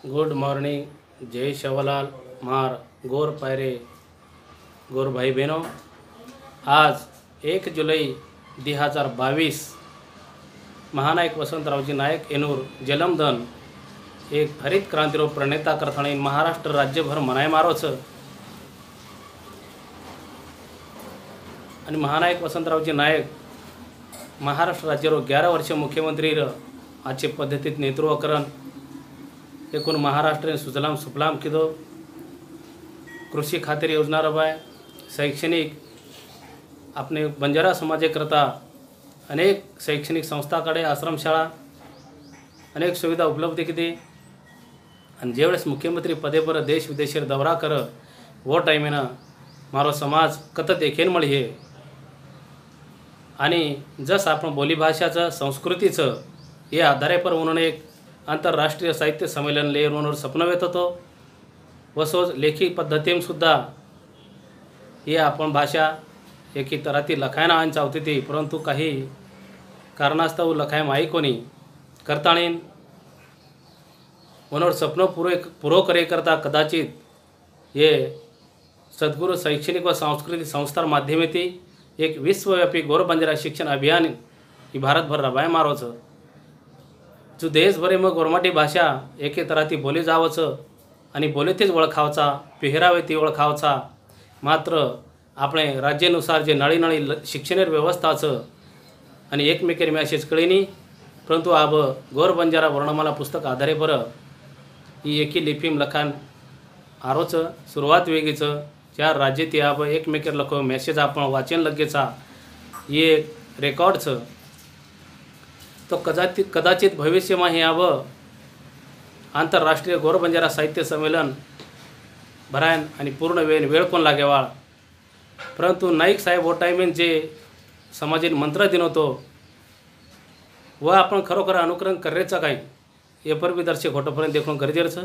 Good morning जय शवलाल मार गोर पायरे गोर भाई बहनों। आज 1 जुलै 2022 महानायक वसंतरावजी नायक येनूर जलमदन एक हरित क्रांतीरो प्रणेता करताणी महाराष्ट्र राज्यभर मनाय मारोच आणि महानायक वसंतरावजी नायक महाराष्ट्र राज्यारो 11 वर्ष मुख्यमंत्री आजचे पद्धतीत नेतृत्व करण एकूण महाराष्ट्र सुजलाम सुफलाम किदो कृषी खातेर योजना रबाय शैक्षणिक अपने बंजारा समाजाकरता अनेक शैक्षणिक संस्थाकडे आश्रमशाळा अनेक सुविधा उपलब्ध किती आणि जेवेळेस मुख्यमंत्री पदे पर देश विदेशेर दौरा कर वो टाइमेना मारो समाज कत देखेन मळी हे आणि जस आपण बोली भाषाचं संस्कृतीचं या आधारे पर म्हणून एक आंतरराष्ट्रीय साहित्य संमेलन लेर म्हणून सपन येत होतो वसोज लेखी पद्धतीम सुद्धा ही आपण भाषा एकी तराती लखायना आण होती ती परंतु काही कारणास्तव लखाय माई कोणी करताणीन म्हणून स्वप्न पुरो करे करता कदाचित ये सद्गुरु शैक्षणिक व सांस्कृतिक संस्थार माध्यमेती एक विश्वव्यापी गौरबंजारा शिक्षण अभियान ही भारतभर रबाय मारोच जो देशभरे मग गोरमाटी भाषा एके तराती बोली जावच आणि बोलीतेच ओळखावचा पेहरावे ती ओळखावचा मात्र आपणे राज्यानुसार जे नळी नळी शिक्षणेर व्यवस्थाचं आणि एकमेकेर मॅसेज कळीनी परंतु आब गौरबंजारा वर्णमाला पुस्तक आधारे पर ही एकी लिपीम लखान आरोच सुरुवात वेगळीचं ज्या राज्यात आब एकमेकेर लखो मॅसेज आपण वाचन लगेचा ये रेकॉर्डचं तो कदाचित भविष्य में ही आब आंतरराष्ट्रीय गौरबंजारा साहित्य संमेलन भरायन आणि पूर्ण वेळ कोण लागेवाळ परंतु नाईक साहेब वो टाइमेन जे समाजीन मंत्र दिन होतो व आपण खरोखर अनुकरण करायचं काय हे पर बी दर्शक होटोपर्यंत देखून गरजेचं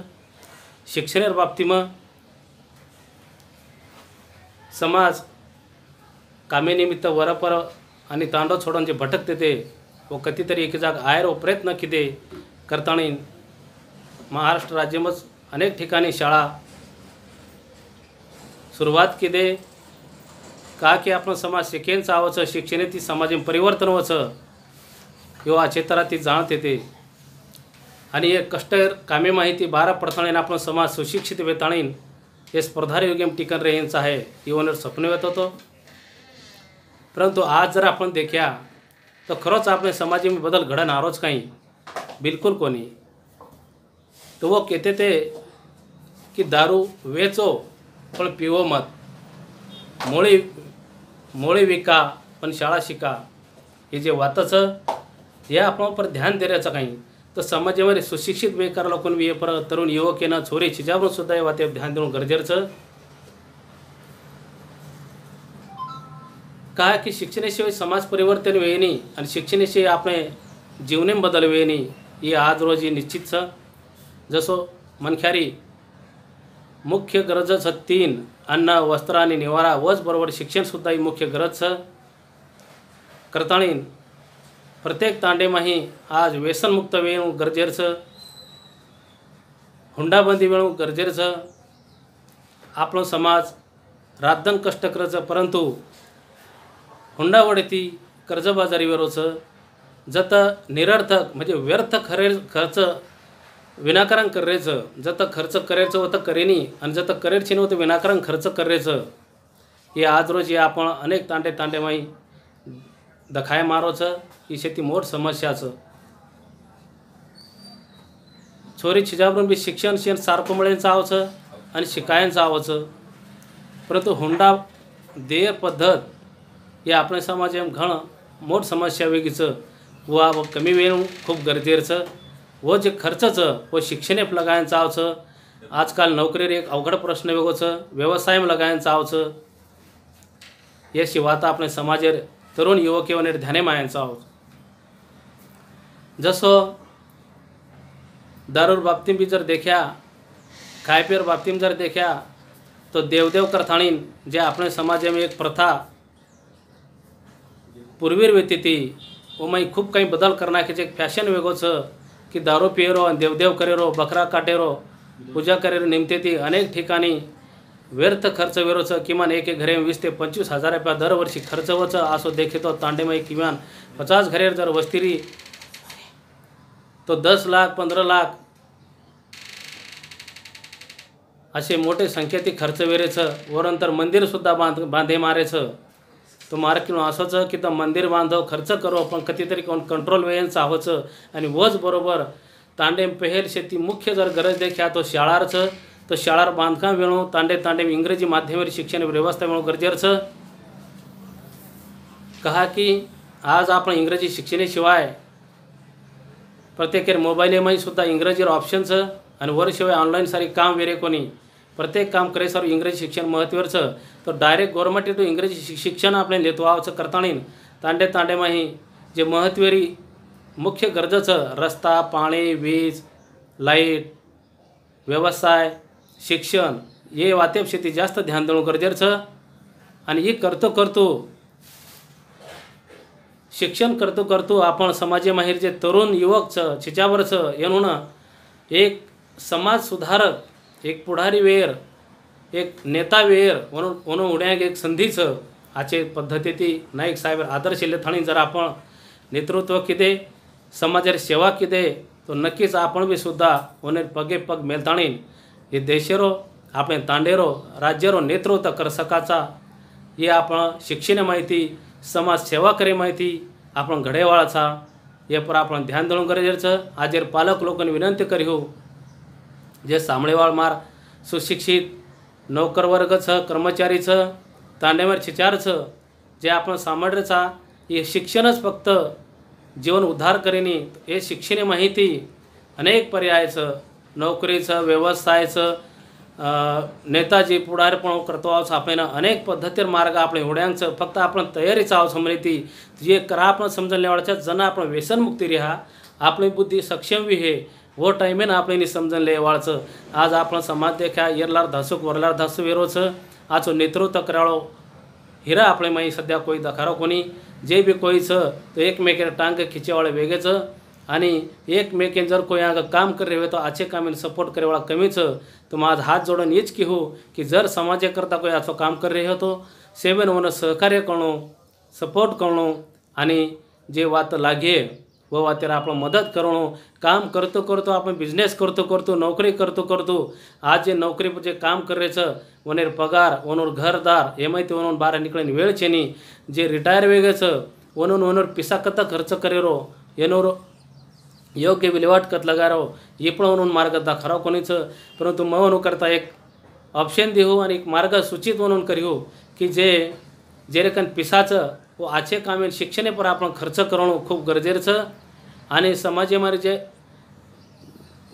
शिक्षणेर बाबतीमा समाज कामेनिमित्त वरपर आणि तांडो सोडून जे भटकते ते व कधीतरी एक जाग आयर व प्रयत्न किती करताणी महाराष्ट्र राज्यमच अनेक ठिकाणी शाळा सुरुवात किती का की आपण समाज शिकेन चावचं शिक्षणेती समाज परिवर्तन वचं यो आचेतरा ती जाणत येते आणि एक कष्ट कामे माहिती 12 पडताळीन आपण समाज सुशिक्षित वेताळीन हे स्पर्धार योग्य टिकन रेंचा आहे येऊन स्वप्न येत होतो परंतु आज जर आपण देखा तो खरोच आपले समाज में बदल घडन आरोच काही बिल्कुल कोणी तो वो कहते थे कि दारू वेचो पण पिवो मत मोळी विका पण शाळा शिका हे जे वाताचं हे आपण पर ध्यान देण्याचं काही तर समाजामध्ये सुशिक्षित बेकार लोकांनी बी पर तरुण युवकेनं छोरी छिजावरून सुद्धा हे वाते ध्यान देणं गरजेचं काय की शिक्षणाशिवाय समाज परिवर्तन वेणी आणि शिक्षणाशिवाय आपले जीवने बदल वेणी ही आज रोजी निश्चित जसो मनख्यारी मुख्य गरज 3 अन्न वस्त्र आणि निवारा वच बरोबर शिक्षण सुद्धा ही मुख्य गरज करताळीन प्रत्येक तांडेमाही आज व्यसनमुक्त वेणू गरजेचं हुंडाबंदी वेणू गरजेचं आपलो समाज रातदन कष्ट करायचं परंतु हुंडावडती कर्जबाजारीवरचं जत निरर्थक म्हणजे व्यर्थ खर्च विनाकारण करायचं जत खर्च करायचं होतं करेनी आणि जत करेरची नव्हतं विनाकारण खर्च करायचं हे आज रोजी आपण अनेक तांडेमाई दखाय मारोचं ही शेती मोठ समस्याचं छोरी छिजावरून बी शिक्षण सारखं मिळायचं आवचं आणि शिकायचं आवचं परंतु हुंडा देय पद्धत हे आपल्या समाजात घणं मोठ समस्या वेगळीचं व कमी वेळ खूप गरजेचं व जे खर्चचं व शिक्षणे लगायचं आवचं आजकाल नोकरीर एक अवघड प्रश्न वेगळंचं व्यवसाय लगायचं आवचं याशिवाय आता आपल्या समाजेर तरुण युवकेवनेर ध्याने मायांचं आहोत जसं दारूर बाबतीम भी जर देखा खायपेर बाबतीम जर देखा तो देवदेव करथाणीन जे आपल्या समाजामध्ये एक प्रथा पूर्वीर वेती ती ओमाई खूप काही बदल करण्याचे एक फॅशन वेगळंच की दारू पियेरो आणि देवदेव करेरो बकरा काटेरो पूजा करे निमते ती अनेक ठिकाणी व्यर्थ खर्च वेरोचं किमान एक घरे 20 ते 25 हजार रुपया दरवर्षी खर्च होचं असो देखीतो तांडेमाई किमान 50 घरे जर वस्तिरी तो 10 लाख 15 लाख असे मोठे संख्येती खर्च वेरेचं वरंतर मंदिरसुद्धा बांधे मारेचं तो मार्किन असंच की तर मंदिर बांधव खर्च करो पण कधीतरी कोण कंट्रोल वेळेचं आहोचं आणि वच बरोबर तांडेम पहेल शेती मुख्य जर गरज देखा तो शाळारचं तो शाळार बांधकाम वेळो तांडेम इंग्रजी माध्यमावर शिक्षण व्यवस्था वेळो गरजेचं कहा की आज आपण इंग्रजी शिक्षणाशिवाय प्रत्येक मोबाईलमध्ये सुद्धा इंग्रजीवर ऑप्शनचं आणि वरशिवाय ऑनलाईन सारी काम वेरे कोणी प्रत्येक काम करे सर इंग्रजी शिक्षण महत्त्वाचं तर डायरेक्ट गव्हर्नमेंट टू इंग्रजी शिक्षण आपण लेतो आवचं करताना तांडेमाही जे महत्त्वेरी मुख्य गरजेचं रस्ता पाणी वीज लाईट व्यवसाय शिक्षण ये वातेप शेती जास्त ध्यान देणं गरजेचं आणि ही करतो शिक्षण करतो आपण समाजामाहीर जे तरुण युवकचं चिच्यावरचं येणून एक समाज सुधारक एक पुढारी वेर एक नेता वेर म्हणून उड्याक एक संधीचं आचे पद्धती ती नाईक साहेब आदर्श लेथाणी जर आपण नेतृत्व किदे समाजाची सेवा किदे तो नक्कीच आपण बी सुद्धा ओने पगे पग मेलताणी हे देशेरो आपण तांडेरो राज्यरो नेतृत्व कर सकाचा हे आपण शिक्षण माहिती समाज सेवा करे माहिती आपण घडेवाळाचा हे पर आपण ध्यान देणं गरजेचं आजेर पालक लोकांनी विनंती करी हो जे सामळेवाळ मार सुशिक्षित नोकर वर्गचं कर्मचारीचं तांडेवर चिचारचं जे आपण सामर्थ्याचा हे शिक्षणच फक्त जीवन उद्धार करेनी हे शिक्षण माहिती अनेक पर्यायाचं नोकरीचं व्यवसायाचं नेताजी पुढारपण करतो आहोत आपण अनेक पद्धतीर मार्ग आपले होड्यांचं फक्त आपण तयारीचा आहोत समृद्धी जे करा आपण समजून लेवाळच्या जण आपण व्यसनमुक्ती रिहा आपली बुद्धी सक्षम बी हे वो टाइमेन आपल्यानी समजून लेवाळचं आज आपण समाज देखा येरलार धासूक वरलार धासू वेरोचं आजो नेतृत्व कराळो हिरा आपले माई सध्या कोई दखारो कोणी जे बी कोईचं तो एकमेकेर टांग खिचेवाळे वेगेचं आणि एकमेकेन जर कोई आग काम कर रहे हो तो आचे कामेन सपोर्ट करेवाळा कमीचं तो माझ हात जोडून हीच की हो की जर समाजाकरता कोई आचो काम कर रहे हो तो सेवन वन सहकार्य करणं सपोर्ट करणं आणि जे वात लागे व वातेर आपण मदत करणं काम करतो आपण बिझनेस करतो नोकरी करतो आज जे नोकरी जे काम करायचं वनेर पगार वनोर घरदार हे माहिती वनून बारा निकळून वेळ चेनी जे रिटायर वेगेचं वनून पिसा कथा खर्च करेरो येनोर योग्य विल्हेवाट कत लगारो हे पण म्हणून मार्ग दाखराव कोणीचं परंतु म्हणून करता एक ऑप्शन देऊ आणि एक मार्ग सूचित म्हणून करू की जे रेकन पिसाचं व आचे कामे शिक्षणे पर आपण खर्च करणं खूप गरजेचं आणि समाजामध्ये जे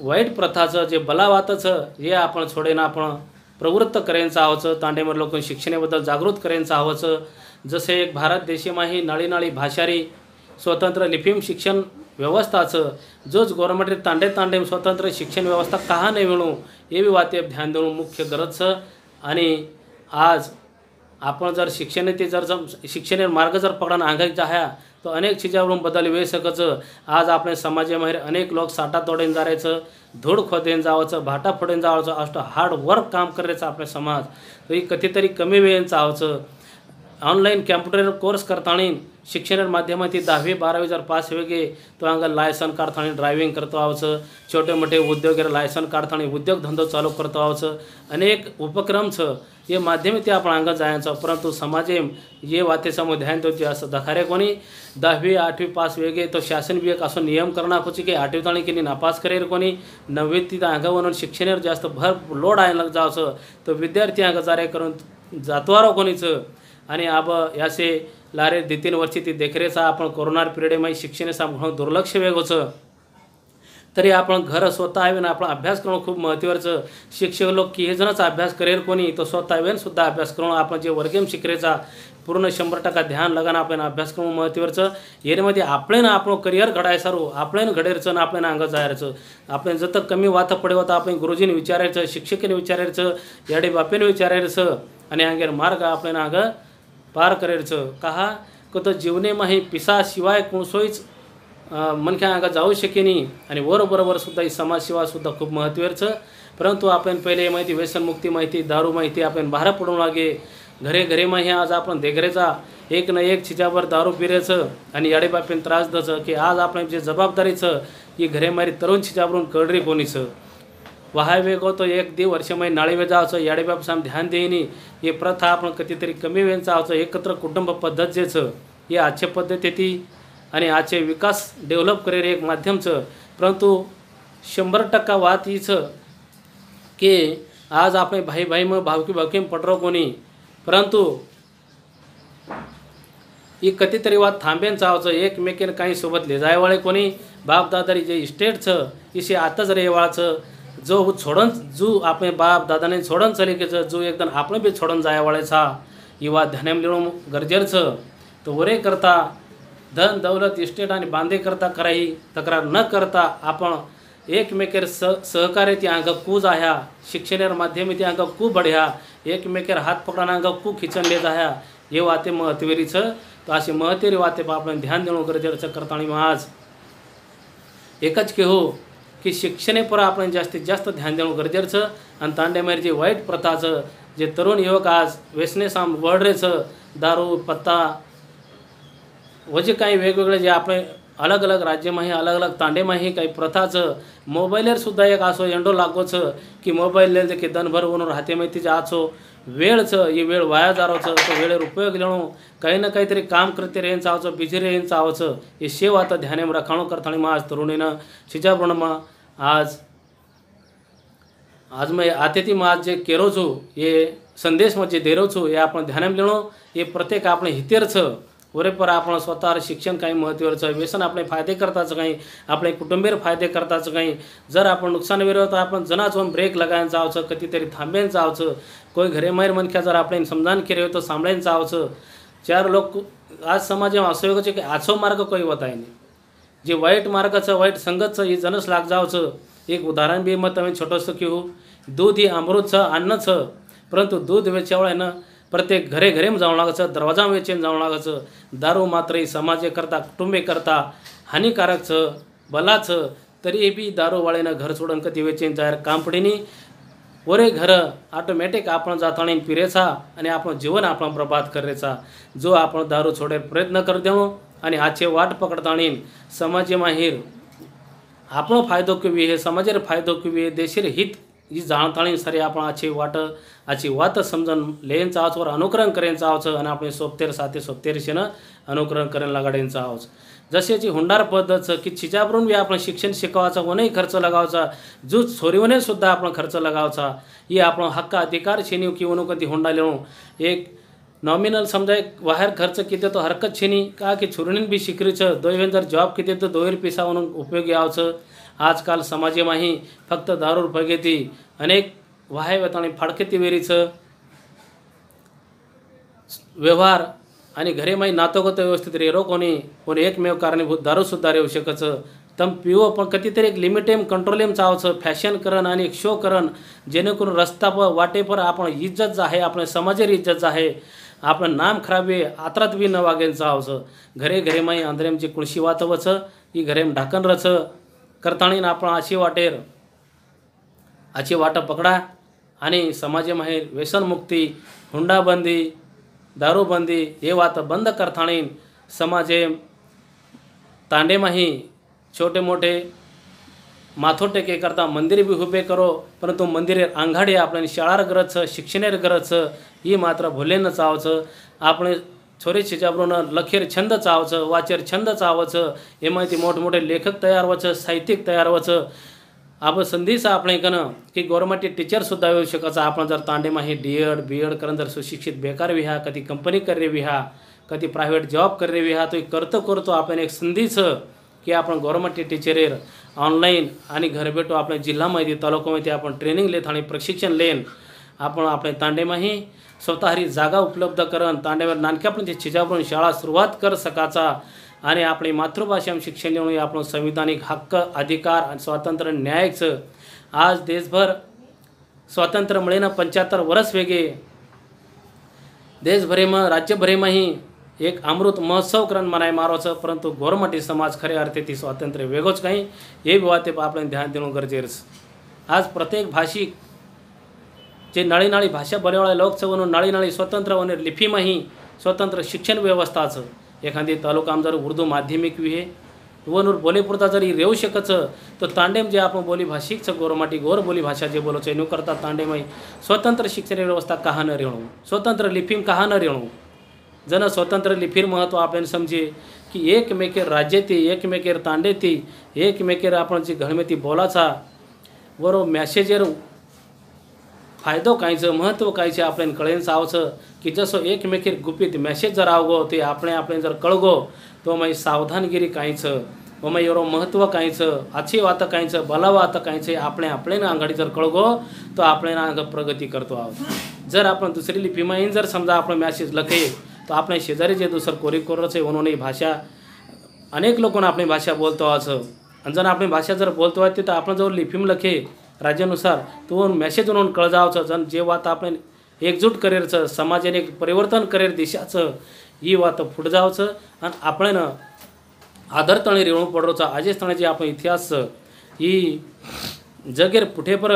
वाईट प्रथाचं जे बलावाताचं हे आपण सोडेन आपण प्रवृत्त करायचं आहोत तांडेमध्ये लोक शिक्षणाबद्दल जागृत करायचं आहोत जसे एक भारत देशामाही नाळी भाषारी स्वतंत्र लिपिम शिक्षण व्यवस्थाचं जोच गव्हर्नमेंट तांडे स्वतंत्र शिक्षण व्यवस्था कहा नाही मिळू हे बी वाते ध्यान देणं मुख्य गरजचं आणि आज आपण जर शिक्षण मार्ग जर पकडून आंगायचा आहे तो अनेक चीजावरून बदल वेळ सकचं आज आपल्या समाजामध्ये अनेक लोक साठा तोडेन जायचं धूळ खोदेन जावाचं भाटा फोडेन जावाचं अष्ट हार्ड वर्क काम करायचं आपल्या समाज तो ही कधीतरी कमी वेळेचं आवाचं ऑनलाईन कॅम्प्युटर कोर्स करताना शिक्षण माध्यमाती 10वी 12वी जर पास वेगे तो अंग लायसन काढताना ड्रायव्हिंग करतो आहोत छोटे मोठे उद्योग लायसन काढताना उद्योग धंदो चालू करतो आहोत अनेक उपक्रमचं हे माध्यम ते आपण अंग जायचं परंतु समाजे ये वातेसमोर ध्यान देते असं दखारे कोणी 10वी 8वी पास वेगे तो शासन बी एक असं नियम करणार होची की 8वी ताणी की नापास करेल कोणी 9वी ती अंग म्हणून शिक्षणावर जास्त भर लोड आयला जायचं तो विद्यार्थी अंग जारे करून जातवारो कोणीचं आणि अब यासे लारे 2-3 वर्षी ती देखरेचा आपण कोरोना पिरियडमध्ये शिक्षणाचा म्हणून दुर्लक्ष वेगोचं तरी आपण घर स्वतः येऊन आपण अभ्यास करणं खूप महत्त्वाचं शिक्षक लोक की हे जणच अभ्यास करेल कोणी तो स्वतः येऊन सुद्धा अभ्यास करून आपण जे वर्गेम शिकरेचा पूर्ण 100% ध्यान लगान आपण अभ्यास करणं महत्त्वाचं यामध्ये आपण करिअर घडायसारू आपण घडेरचं ना आपण अंग जायचं आपण जत कमी वाथ पडे होता आपण गुरुजीने विचारायचं शिक्षकाने विचारायचं याडे बापेने विचारायचं आणि अंगेर मार्ग आपण अंग पार करायचं कहा को तो जीवनेमाही पिसाशिवाय कोणसोईच मनख्या अंगा जाऊ शकेनी आणि बरोबर सुद्धा ही समाजसेवा सुद्धा खूप महत्त्वाचं परंतु आपण पहिले माहिती व्यसनमुक्ती माहिती दारू माहिती आपण बाहेर पडून लागे घरे घरे माही आज आपण देखरेचा एक न एक छिजावर दारू पिरेचं आणि याडे बापेन त्रास द्यायचं की आज आपण जे जबाबदारीचं ही घरे मारी तरुण छिजावरून कळरी कोणीचं वाहाय वेगो तो एक दि वर्षमय नाळीवे जावचं याडे बाप साम ध्यान देईनी हे प्रथा आपण कितीतरी कमी वेळचा आहोत एकत्र कुटुंब पद्धत जेचं हे आजचे पद्धती ती आणि आजचे विकास डेव्हलप करेल एक माध्यमचं परंतु 100% वाद हीचं की आज आपण भाई भाई मग भावकी भावकी पडरो कोणी परंतु ही कितीतरी वाद थांबेन चावचं एकमेकीनं काही सोबत ले जायवाळे कोणी बाप दादारी जे इस्टेटचं इसे आताच रेवाळचं जो छोडन जो आपण बाप दादाने छोडन चलिकेचं जो एकदम आपण बी छोडन जायवाळेचा ही वाद ध्यानाम लिहून गरजेचं तो वरे करता धन दौलत इस्टेट आणि बांधे करता कराई तक्रार न करता आपण एकमेकेर सहकार्य ती अंग कू जाह्या शिक्षणेर माध्यम ती अंग कू बढ्या एकमेकेर हात पकडाना अंग कू खिचन ले जाह्या हे वाते महत्वेरीचं तो असे महत्वेरी वाते आपण ध्यान देणं गरजेचं करताना आज एकच की हो की शिक्षणेपर आपण जास्तीत जास्त ध्यान देणं गरजेचं आणि तांडेमेर जे वाईट प्रथाचं जे तरुण युवक आज व्यसने साम वळरेचं दारू पत्ता व जे काही वेगवेगळे जे आपण अलग अलग राज्यमाही अलग अलग तांडेमाही काही प्रथाचं मोबाईलवर सुद्धा एक असो एंडो लागोचं की मोबाईल लेल की दनभर म्हणून राहते माहिती तिच्या आचो वेळचं ही वेळ वाया जारोचं तो वेळेर उपयोग लेणो काही ना काहीतरी काम करते रेन चावचं बिझी रेन चावचं हे शेव आता ध्यानेम रखाणो करताना मग आज तरुणीनं शिजाबणमा आज मैं आते ती आज जे केरो छू ये संदेश मग जे देरो छू हे आपण ध्यानेम लेणो हे प्रत्येक आपण हितेरचं वरे पर आपण स्वतः शिक्षण काही महत्त्वाचं व्यसन आपले फायदे करताच काही आपले कुटुंबीय फायदे करताच काही जर आपण नुकसान वेळ तर आपण जनाच होऊन ब्रेक लगायन जावचं कधीतरी थांबेन जावचं कोई घरे माहीर मनख्या जर आपण समजान केले तर सांभाळेन जावचं चार लोक आज समाजात असं योगाचे की आछो मार्ग कोई होताय नाही जे वाईट मार्गाचं वाईट संगतचं ही जनस लाग जावचं एक उदाहरण बी मग तुम्ही छोटंसं की हो दूध ही अमृतचं अन्नचं परंतु दूध वेचेवळ्यानं प्रत्येक घरे घरे जाऊन लागायचं दरवाजा वेचेन जाऊन लागायचं दारू मात्र समाजे करता कुटुंबे करता हानिकारकचं भलाचं तरी बी दारूवाळेनं घर सोडून कधी वेचेन जायर कामपडीनी वरे घर ऑटोमॅटिक आपण जाताना पिरेचा आणि आपण जीवन आपण बर्बाद करायचा जो आपण दारू सोडे प्रयत्न कर देऊ आणि आजचे वाट पकडताना समाजे माहीर आपण फायदो किवी हे समाजेर फायदो किवी देशीर हित ही जाणताणी सरी आपण आची वात समजून लेन चावचवर अनुकरण करेन चावचं आणि आपण सोबतेर साथे सोबतेरशीनं अनुकरण करेन लगाडेन चावच जशाची हुंडार पद्धतचं की छिजाबरून बी आपण शिक्षण शिकवायचा कोणीही खर्च लगावचा जो छोरीवने सुद्धा आपण खर्च लगावचा ही आपण हक्क अधिकार छेनी किंवा कधी हुंडा लेणू एक नॉमिनल समजा एक बाहेर खर्च किती तो हरकत छेनी का की छोरीने बी शिकरीचं दोयवेन जर जॉब किती तर 2 पैसा म्हणून उपयोगी यावचं आजकाल समाजेमाही फक्त दारूर फगेती अनेक वाहे वेताणी फाडकेती वेरीचं व्यवहार आणि घरे माही नातोगत व्यवस्थित रेरो कोणी एकमेव कारणीभूत दारूसुद्धा रेवू शकचं तम पिवो पण कधीतरी एक लिमिटेम कंट्रोलेम चावचं फॅशन करण आणि एक शो करण जेणेकरून रस्ता पर वाटे पर आपण इज्जत आहे आपण समाजेर इज्जत आहे आपण नाम खराबे आत्रात बी न वागेन चावचं घरे घरे माही अंधरेमची कुळशी वातवचं ही घरेम ढाकन रचं करताणी आपण आची वाट पकडा आणि समाजेमाहेर व्यसनमुक्ती हुंडाबंदी दारूबंदी हे वात बंद करताणी समाजे तांडेमाही छोटे मोठे माथोटेके करता मंदिर भी उभे करो परंतु मंदिरे आंघाडे आपण शाळार गरजचं शिक्षणेर गरजचं ही मात्र भुलेनं चावचं आपण छोरी छिजाबरून लखेर छंद चावचं वाचेर छंद चावचं हे माहिती मोठमोठे लेखक तयार व्हायचं साहित्यिक तयार व्हायचं आपण संधीचा आपण कनं की गव्हर्नमेंट टीचरसुद्धा येऊ शकायचं आपण जर तांडेमाही DED BED करून जर सुशिक्षित बेकार विहा कधी कंपनी करे विहा कधी प्रायव्हेट जॉब करे विहा तो करतो आपण एक संधीचं की आपण गव्हर्नमेंट टीचरेर ऑनलाईन आणि घर भेटू आपण जिल्हामध्ये तालुक्यामध्ये आपण ट्रेनिंग लेत आणि प्रशिक्षण लेन आपण आपले तांडेमाही स्वतःरी जागा उपलब्ध करून तांडेवर नानक्यापर्यंत छिजावरून शाळा सुरुवात कर सकाचा आणि आपली मातृभाषेम शिक्षण घेऊन आपण संविधानिक हक्क अधिकार आणि स्वातंत्र्य न्यायाचं आज देशभर स्वातंत्र्य मिळेना 75 वर्ष वेगे देशभरेमा राज्यभरेमाही एक अमृत महोत्सव करण मनाय मारोचं परंतु गव्हर्नमेंट समाज खरे अर्थे ती स्वातंत्र्य वेगोच काही हे बाते आपण ध्यान देणं गरजेचं आज प्रत्येक भाषिक जे नळी नाळी भाषा बोलेवाळे लोक छे नळी नाळी स्वतंत्र वने लिपि में ही स्वतंत्र शिक्षण व्यवस्था छे। एखादी तालुकाम जर उर्दू माध्यमिक विहे वनूर बोली पुरता जरी रेवू शकच तो तांडेम जे आपण बोली भाषिक छ गोरमाटी गोर बोली भाषा जे बोलो छे एनु करता तांडेम स्वतंत्र शिक्षण व्यवस्था कहा न रेणू स्वतंत्र लिपीम कहा न रेणू जन स्वतंत्र लिपीर महत्व आपण समजे की एकमेकेर राज्यती एकमेकेर तांडेती एकमेकेर आपण जी घरमेती बोलाचा वरो मेसेजर फायदो कायचं महत्व कायचे आपल्यान कळेन सावचं की जसं एकमेकीर गुपित मेसेज जर आवगो ते आपण जर कळगो तो मागीर सावधानगिरी कायचं व मागीर एवढं महत्व कायचं अच्छी वात कायचं भला वात कायचं आपल्यान आंगाडी जर कळगो तो आपल्यान आंग प्रगती करतो आहोत। जर आपण दुसरी लिपीमाईन जर समजा आपण मेसेज लखे तो आपण शेजारी जे दुसरं कोरिकोरच आहे म्हणून ही भाषा अनेक लोकांना आपली भाषा बोलतो असं आणि जर आपली भाषा जर बोलतो आहे तर आपण जर लिपीम लखे राज्यानुसार तो मेसेज म्हणून कळ जावचं जण जे वात आपण एकजूट करेरचं समाजाने एक परिवर्तन करेर दिशाचं ही वात पुढे जावचं आणि आपण आदरतणे रेवणू पडरोचा आजेच तणे जे आपण इतिहास ही जगेर पुठे पर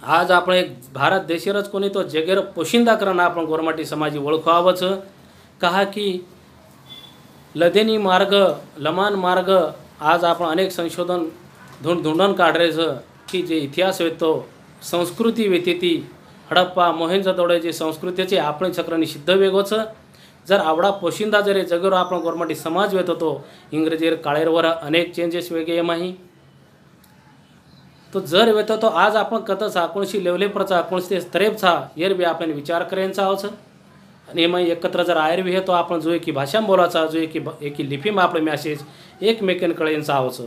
आज आपण एक भारत देशेरच कोणी तो जगेर पोशिंदा करना आपण गोरमाटी समाजी ओळखावच कहा की लदेनी मार्ग लमान मार्ग आज आपण अनेक संशोधन धुंडून काढरेचं की जे इतिहास येतो संस्कृती वेती ती हडप्पा मोहेंजोदडो जे संस्कृतीचे आपण चक्रांनी सिद्ध वेगोच जर आवडा पोशिंदा जर जगेर आपण गोरमाटी समाज वेत होतो इंग्रजीर काळेरवर अनेक चेंजेस वेगळे माही तो जर वेत तो आज आपण कथचा कोणशी लेवलेपरचा कोणशी स्तरेपचा येर बी आपण विचार करायचा आहोत आणि मग एकत्र जर आयुर्वेद तो आपण जो की भाषा बोलाचा जो एक लिपीमा आपले मेसेज एकमेकांना कळेनचा आहोत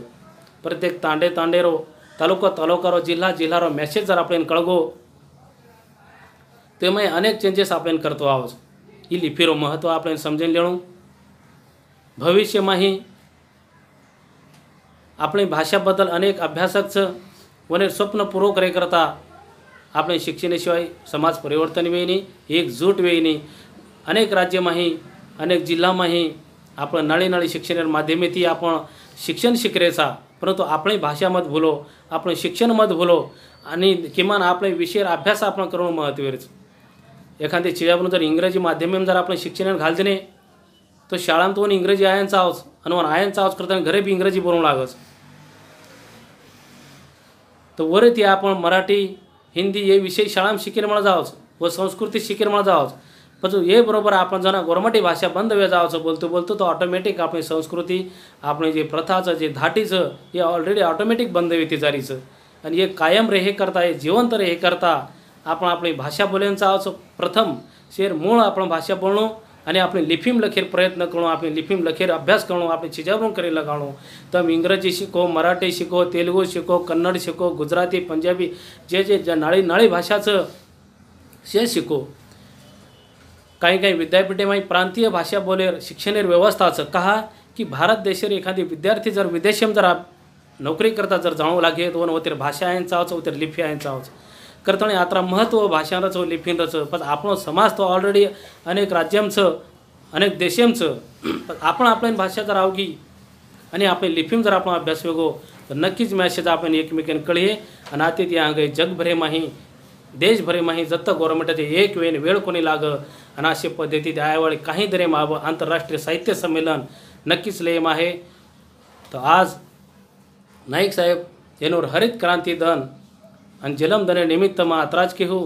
प्रत्येक तांडे तांडेरो तालुका तालुकारो जिल्हा जिल्हारो मेसेज जर आपण कळगो ते मग अनेक चेंजेस आपण करतो आहोत ही लिपीरो महत्व आपण समजून लेणू भविष्य माही आपली भाषाबद्दल अनेक अभ्यासकचं वने स्वप्न पूर्ण करे करता आपण शिक्षणाशिवाय समाज परिवर्तन वेईनी एकजूट वेईनी अनेक राज्यमाही अनेक जिल्हामाही आपण नळी नळी शिक्षण माध्यमेती आपण शिक्षण शिकरेचा परंतु आपली भाषा मत भूलो आपण शिक्षण मत भूलो आणि किमान आपले विषय अभ्यास आपण करणं महत्त्वाचं एखादी चिजाबून जर इंग्रजी माध्यमें जर आपण शिक्षण घालते तो शाळांतून इंग्रजी आयांचा आवाज आणि आयांचा आवाज करताना घरी बी इंग्रजी बोलू लागच तर वर ती आपण मराठी हिंदी हे विषय शाळां शिकेल मला जावच व संस्कृती शिकेल मला जावच पण हे बरोबर आपण जण गोरमाटी भाषा बंद वे जावचं बोलतो बोलतो तो ऑटोमॅटिक आपली संस्कृती आपले जे प्रथाचं जे धाटीचं हे ऑलरेडी ऑटोमॅटिक बंद वेती जारीचं आणि हे कायम रे हे करता हे जिवंत रे हे करता आपण आपली भाषा बोलायचा आहोत प्रथम शेर मूळ आपण भाषा बोलणं आणि आपले लिपीम लखेर प्रयत्न करू आपले लिपीम लखेर अभ्यास करू आपले चिजावरून करेल लगाणू तर इंग्रजी शिको मराठी शिको तेलुगू शिको कन्नड शिको गुजराती पंजाबी जे नाळी नाळी भाषाचं शे शिको काही काही विद्यापीठेमाही प्रांतीय भाषा बोलेर शिक्षणेर व्यवस्थाचं कहा की भारत देशेर एखादी विद्यार्थी जर विदेशम जर नोकरी करता जर जाणू लागे तो वतेर भाषा आयन चावच वतेर लिपी आयन चावच करताना यात्रा महत्व भाषांच लिपींच पण आपण समाज तो ऑलरेडी अनेक राज्यांचं अनेक देशांचं आपण आपल्या भाषा जर आवगी आणि आपले लिपीम जर आपण अभ्यास वेगो तर नक्कीच मेसेज आपण एकमेकांना कळये आणि आता ती हांगे जगभरे माही देशभरे माही जत्त गव्हर्नमेंटाचे एक वेळ कोणी लाग आणि अशा पद्धतीत आयावळी काही दरे माव आंतरराष्ट्रीय साहित्य संमेलन नक्कीच लेम आहे तर आज नाईक साहेब येनोर हरित क्रांती दन आणि जलमदने निमित्त मा अत्राज के हो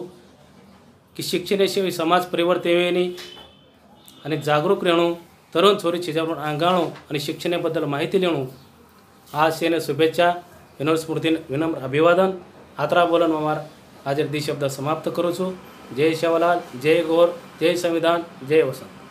की शिक्षणाशिवाय समाज परिवर्तन आणि जागरूक रेणू तरुण छोरी छिजावरून आंगाणू आणि शिक्षणाबद्दल माहिती लेणू आज सेने शुभेच्छा विनोद स्मृतीन विनम्र अभिवादन आत्रा बोलन मार आज दी शब्द समाप्त करू छु जय शिवलाल जय गौर जय संविधान जय वसंत।